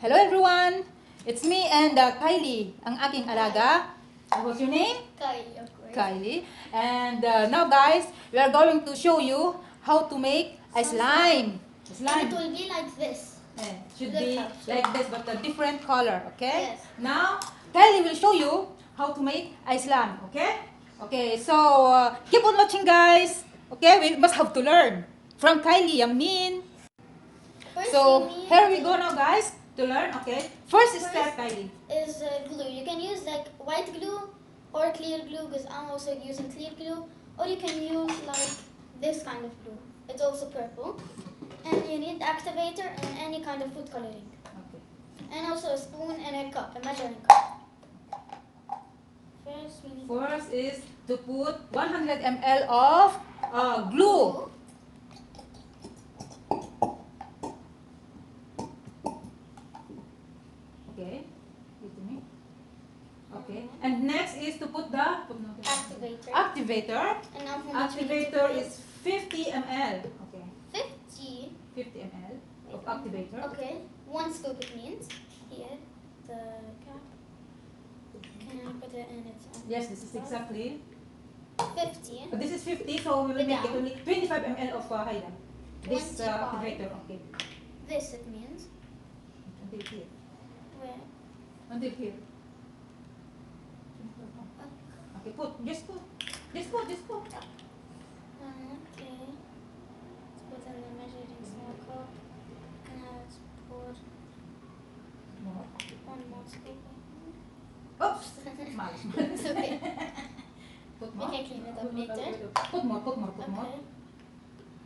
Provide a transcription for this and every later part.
Hello everyone! It's me and Kylie, ang aking alaga. What's your name? Kylie, of course. Kylie. And now guys, we are going to show you how to make a slime. And it will be like this. It should be like this but a different color, okay? Yes. Now, Kylie will show you how to make a slime, okay? Okay, so keep on watching guys. Okay, we must have to learn from Kylie, Yamin. First So, here we go now guys. To learn, okay? First step, Kylie. Is glue. You can use like white glue or clear glue because I'm also using clear glue. Or you can use like this kind of glue. It's also purple. And you need the activator and any kind of food coloring. Okay. And also a spoon and a cup, a measuring cup. First is to put 100 ml of glue. Okay, give to me. Okay, and next is to put the Activator. Activator. And now how much Activator is 50 ml. Okay. 50. 50 ml of activator. Okay. 1 scoop it means. Here, the cap. Can I put it in its own? Yes, this is exactly 50. This is 50, so we will make it only 25 ml of Highland. This 25. activator. Okay. This it means. Until here. Where? Until here. Okay, just put. Okay. Let's put in the measuring small cup. And now let's pour More. 1 more scoop. Oops! Malas. It's okay. Put We more. can clean it up later. Put more. Okay.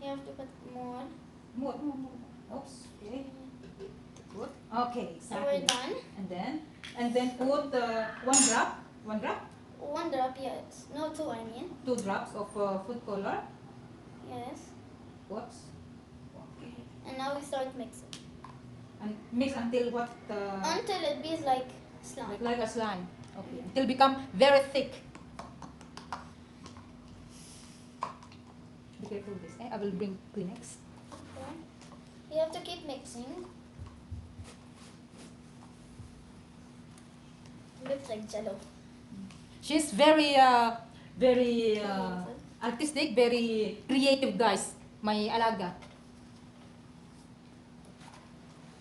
You have to put more. More. Oops. Okay. Good. Okay, So exactly. we're done. And then put 1 drop. 1 drop? 1 drop, yes. No, 2 I mean. 2 drops of food color. Yes. Oops. Okay. And now we start mixing. And mix until what? Until it be like slime. Like a slime. Okay. Until become very thick. Be careful with this. I will bring Kleenex. Okay. You have to keep mixing. Looks like jello. She's very artistic, very creative guys. My alaga.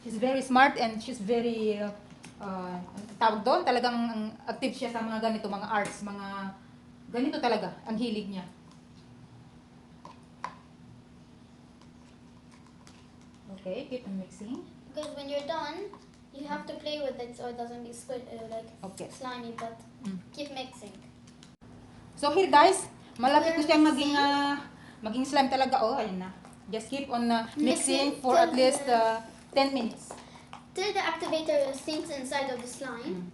She's very smart and she's very tawag doon, talagang active siya sa mga ganito, mga arts, mga ganito talaga, ang hilig niya. Okay, keep on mixing. Because when you're done, you have to play with it so it doesn't be like Okay. slimy, but keep mixing. So here guys, malapit na siyang maging slime talaga. Oh, ayun na. Just keep on mixing for at least 10 minutes. Till the activator sinks inside of the slime,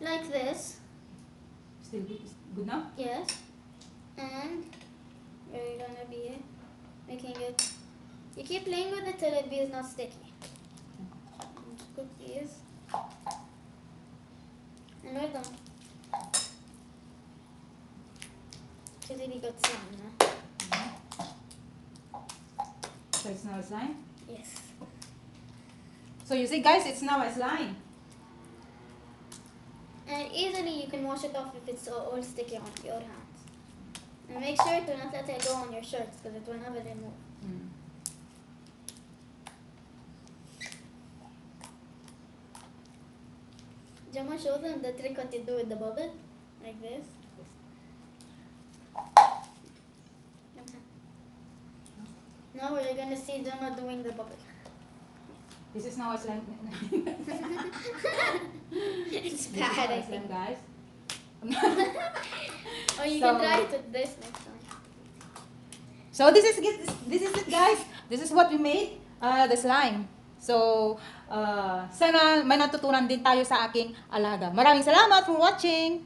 like this. Still good now? Yes. And you're gonna be making it. You keep playing with it till it is not sticky. Put these. And we're done. Because we got slime now. So it's now a slime? Yes. So you see guys, it's now a slime. And easily you can wash it off if it's all sticky on your hands. And make sure to not let it go on your shirts because it will never remove. Do you want to show them the trick what you do with the bubble? Like this. Now we're going to see Gemma doing the bubble. This is now a slime. It's bad, I think. Guys. Or you can try it with this next time. So this is it guys. This is what we made, the slime. So sana may natutunan din tayo sa aking alaga. Maraming salamat for watching.